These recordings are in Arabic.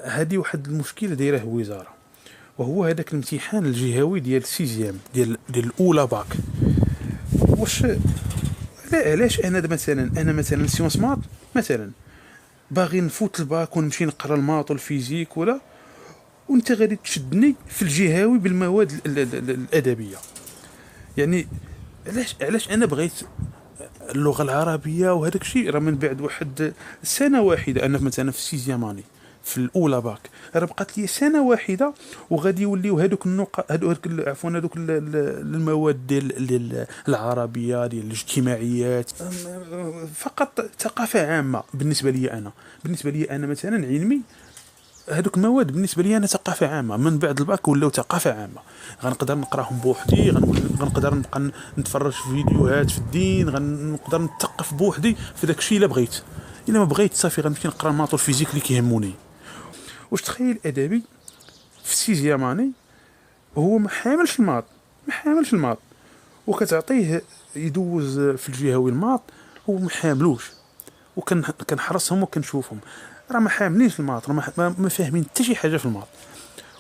هذه واحد المشكله دايره الوزاره، وهو هذاك الامتحان الجهوي ديال السيزيام ديال الاولى باك. واش لا علاش انا دابا مثلا سيونس مات مثلا باغي نفوت الباك ونمشي نقرا الماط والفيزيك ولا، وانت غادي تشدني في الجهوي بالمواد الادبيه. يعني علاش انا بغيت اللغه العربيه وهذاك الشيء راه من بعد واحد سنه واحده. انا مثلا في السيزياماني في الاولى باك راه بقات لي سنه واحده، وغادي يوليو هذوك النقط عفوا هذوك المواد ديال العربيه ديال الاجتماعيات فقط ثقافه عامه. بالنسبه لي انا مثلا علمي، هذوك المواد بالنسبه لي انا ثقافه عامه. من بعد الباك ولاو ثقافه عامه، غنقدر نقراهم بوحدي، غنقدر نبقى نتفرج في فيديوهات في الدين، غنقدر نثقف بوحدي في داك الشيء الا بغيت. الا ما بغيت صافي غنمشي نقرا الماط والفيزيك اللي كيهموني. واش تخيل ادبي في السيزياماني هو ما حاملش الماط وكتعطيه يدوز في الجهوي الماط، هو ما حاملوش. وكنحرسهم وكنشوفهم راه ما حاملينش الماط، راه ما فاهمين حتى شي حاجه في الماط،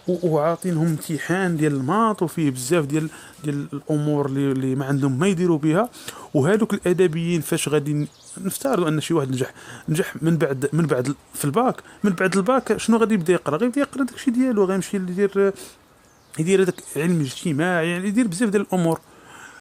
وعاطينهم امتحان ديال الماط وفيه بزاف ديال الامور اللي ما عندهم ما يديروا بها. وهذوك الادبيين فاش غادي نفترضوا ان شي واحد نجح من بعد في الباك، من بعد الباك شنو غادي يبدا يقرا؟ غادي يقرا داكشي ديالو، غيمشي يدير هذاك علم الاجتماع، يعني يدير بزاف ديال الامور.